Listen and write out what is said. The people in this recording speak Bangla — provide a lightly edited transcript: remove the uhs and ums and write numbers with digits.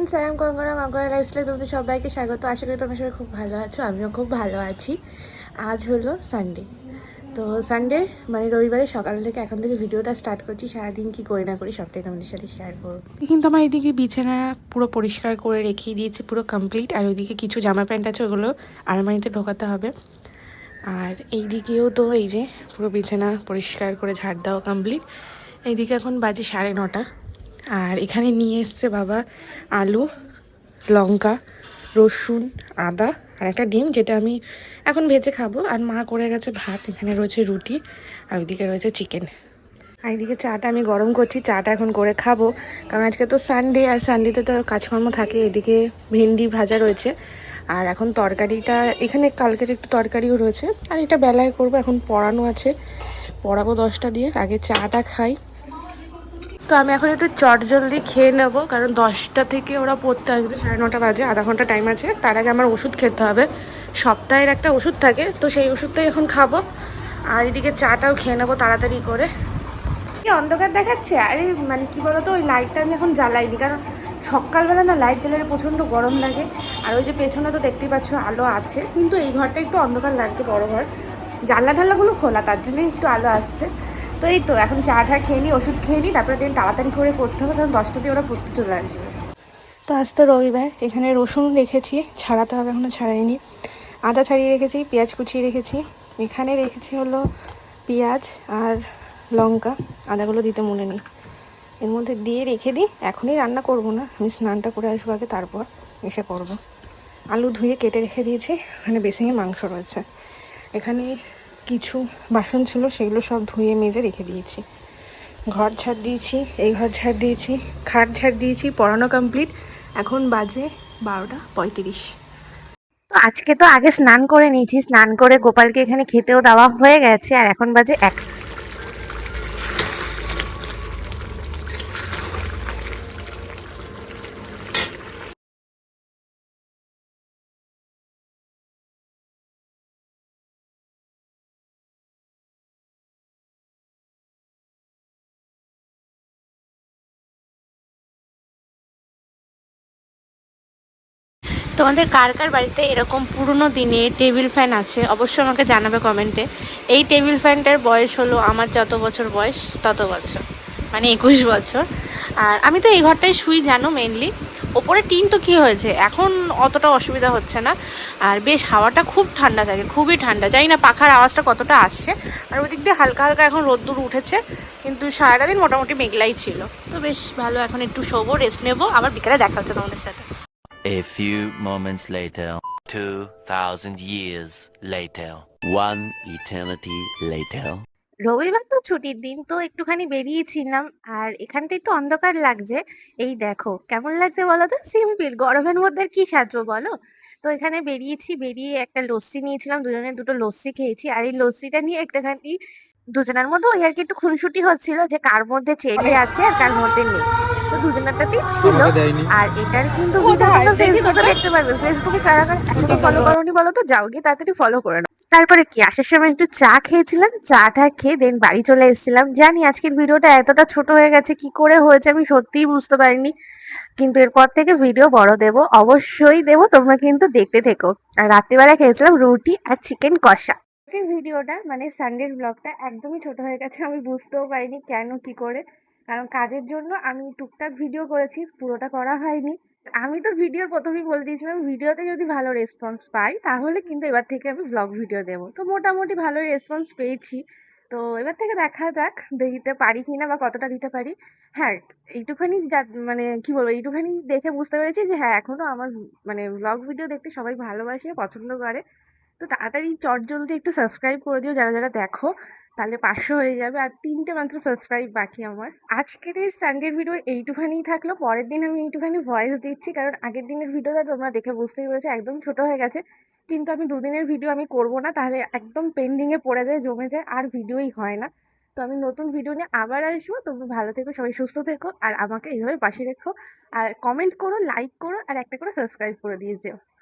Friends, I am Kangana. Kangana লাইফস্টাইলে তোমাদের সবাইকে স্বাগত। আশা করি তোমরা সবাই খুব ভালো আছো, আমিও খুব ভালো আছি। আজ হলো সানডে, তো সানডে মানে রবিবারে সকাল থেকে এখন থেকে ভিডিওটা স্টার্ট করছি। সারাদিন কি করি না করি সবটাই তোমাদের সাথে শেয়ার করবো। কিন্তু আমার এদিকে বিছানা পুরো পরিষ্কার করে রেখে দিয়েছি, পুরো কমপ্লিট। আর ওইদিকে কিছু জামা প্যান্ট আছে, ওগুলো আলমারিতে ঢোকাতে হবে। আর এইদিকেও তো এই যে পুরো বিছানা পরিষ্কার করে ঝাড় দেওয়া কমপ্লিট। এইদিকে এখন বাজে 9:30। আর এখানে নিয়ে এসছে বাবা আলু, লঙ্কা, রসুন, আদা আর একটা ডিম, যেটা আমি এখন ভেজে খাবো। আর মা করে গেছে ভাত, এখানে রয়েছে রুটি, আর ওইদিকে রয়েছে চিকেন। আর এইদিকে চাটা আমি গরম করছি, চাটা এখন করে খাবো, কারণ আজকে তো সানডে, আর সানডেতে তো কাজকর্ম থাকে। এদিকে ভেন্ডি ভাজা রয়েছে, আর এখন তরকারিটা এখানে কালকের একটু তরকারিও রয়েছে। আর এটা বেলায় করবো, এখন পড়ানো আছে, পড়াবো 10টা দিয়ে। আগে চাটা খাই। তো আমি এখন একটু চট জলদি খেয়ে নেবো, কারণ 10টা থেকে ওরা পড়তে আসবে, 9:30 বাজে, আধা ঘন্টা টাইম আছে। তার আগে আমার ওষুধ খেতে হবে, সপ্তাহের একটা ওষুধ থাকে, তো সেই ওষুধটাই এখন খাবো। আর এদিকে চাটাও খেয়ে নেবো তাড়াতাড়ি করে। কি অন্ধকার দেখাচ্ছে? আরে মানে কি বলতো, ওই লাইটটা আমি এখন জ্বালাইনি, কারণ সকালবেলা না লাইট জ্বালালে প্রচণ্ড গরম লাগে। আর ওই যে পেছনে তো দেখতেই পাচ্ছ আলো আছে, কিন্তু এই ঘরটা একটু অন্ধকার লাগছে, বড় ঘর, জানলা ঠাল্লাগুলো খোলা, তার জন্যই একটু আলো আসছে। তো এই তো এখন চাটা খেয়ে নিই, ওষুধ খেয়ে নিই, তারপরে দিন তাড়াতাড়ি করে করতে হবে, কারণ 10টা দিয়ে ওরা পড়তে চলে আসবে। তো আজ তো রবিবার, এখানে রসুন রেখেছি, ছাড়াতে হবে, এখনও ছাড়াইনি। আদা ছাড়িয়ে রেখেছি, পেঁয়াজ কুচিয়ে রেখেছি। এখানে রেখেছি হলো পেঁয়াজ আর লঙ্কা, আদাগুলো দিতে মনে নেই, এর মধ্যে দিয়ে রেখে দিই। এখনই রান্না করব না, আমি স্নানটা করে আসবো আগে, তারপর এসে করব। আলু ধুয়ে কেটে রেখে দিয়েছি, এখানে বেসিনে মাংস রয়েছে। এখানে কিছু বাসন ছিল, সেগুলো সব ধুয়ে মেজে রেখে দিয়েছি। ঘর ঝাড় দিয়েছি, এই ঘর ঝাড় দিয়েছি, খাট ঝাড় দিয়েছি, পড়ানো কমপ্লিট। এখন বাজে 12:35। তো আজকে তো আগে স্নান করে নিয়েছি, স্নান করে গোপালকে এখানে খেতেও দেওয়া হয়ে গেছে। আর এখন বাজে 1। তোমাদের কার কার বাড়িতে এরকম পুরনো দিনে টেবিল ফ্যান আছে অবশ্যই আমাকে জানাবে কমেন্টে। এই টেবিল ফ্যানটার বয়স হলো আমার যত বছর বয়স তত বছর, মানে 21 বছর। আর আমি তো এই ঘরটায় শুই জানো, মেনলি ওপরে টিন, তো কী হয়েছে এখন অতটা অসুবিধা হচ্ছে না। আর বেশ হাওয়াটা খুব ঠান্ডা থাকে, খুবই ঠান্ডা, জানি না পাখার আওয়াজটা কতটা আসছে। আর ওদিক দিয়ে হালকা হালকা এখন রোদ্দুর উঠেছে, কিন্তু সারাটা দিন মোটামুটি মেঘলাই ছিল। তো বেশ ভালো, এখন একটু শোবো, রেস্ট নেবো, আবার বিকেলে দেখা হচ্ছে তোমাদের সাথে। A few moments later, 2000 years later, one eternity later. রবিবার তো ছুটির দিন, তো একটুখানি বেরিয়েছিলাম। আর এখানটা একটু অন্ধকার লাগছে, এই দেখো কেমন লাগছে বলো তো, সিম্পল, গরমের মধ্যে আর কি সাজবো বলো। তো এখানে বেরিয়েছি, বেরিয়ে একটা লস্যি নিয়েছিলাম, দুজনে দুটো লস্যি খেয়েছি। আর এই লস্যিটা নিয়ে একটুখানি দুজনের মধ্যে ওই আর কি একটু খুনসুটি হচ্ছিল, যে কার মধ্যে চেরি আছে আর কার মধ্যে নেই। তো দুজনেরটাতেই ছিল। আর এটার কিন্তু ভিডিও তোমরা ফেসবুকে দেখতে পারবে। ফেসবুকে কারা কারা এখনো ফলো করোনি বলো তো, যাও গিয়ে তাড়াতাড়ি ফলো করে নাও। তারপরে কি, আসার সময় একটু চা খেয়েছিলাম, চাটা খেয়ে দেন বাড়ি চলে এসেছিলাম। জানি আজকের ভিডিওটা এতটা ছোট হয়ে গেছে, কি করে হয়েছে আমি সত্যিই বুঝতে পারিনি, কিন্তু এরপর থেকে ভিডিও বড় দেবো, অবশ্যই দেবো, তোমরা কিন্তু দেখতে থেকো। আর রাত্রিবেলা খেয়েছিলাম রুটি আর চিকেন কষা। আজকের ভিডিওটা মানে সানডের ব্লগটা একদমই ছোট হয়ে গেছে, আমি বুঝতেও পারিনি কেন কি করে, কারণ কাজের জন্য আমি টুকটাক ভিডিও করেছি, পুরোটা করা হয়নি। আমি তো ভিডিওর প্রথমেই বলে দিয়েছিলাম, ভিডিওতে যদি ভালো রেসপন্স পাই তাহলে কিন্তু এবার থেকে আমি ব্লগ ভিডিও দেবো। তো মোটামুটি ভালো রেসপন্স পেয়েছি, তো এবার থেকে দেখা যাক দিতে পারি কিনা বা কতটা দিতে পারি। হ্যাঁ, এইটুখানি যা মানে কি বলবো, এইটুখানি দেখে বুঝতে পেরেছি যে হ্যাঁ, এখনো আমার মানে ব্লগ ভিডিও দেখতে সবাই ভালোবাসে, পছন্দ করে। তো তাড়াতাড়ি চটজলদি একটু সাবস্ক্রাইব করে দিও যারা যারা দেখো, তাহলে 500 হয়ে যাবে। আর 3টে মাত্র সাবস্ক্রাইব বাকি আমার। আজকের এই সানডের ভিডিও এইটুখানিই থাকলো, পরের দিন আমি এইটুখানি ভয়েস দিচ্ছি, কারণ আগের দিনের ভিডিওটা তোমরা দেখে বুঝতেই পেরেছো একদম ছোট হয়ে গেছে। কিন্তু আমি দুদিনের ভিডিও আমি করব না, তাহলে একদম পেন্ডিংয়ে পড়ে যায়, জমে যায়, আর ভিডিওই হয় না। তো আমি নতুন ভিডিও নিয়ে আবার আসবো। তোমরা ভালো থেকো, সবাই সুস্থ থেকো, আর আমাকে এইভাবে পাশে রেখো। আর কমেন্ট করো, লাইক করো, আর একটা করে সাবস্ক্রাইব করে দিয়ে যেও।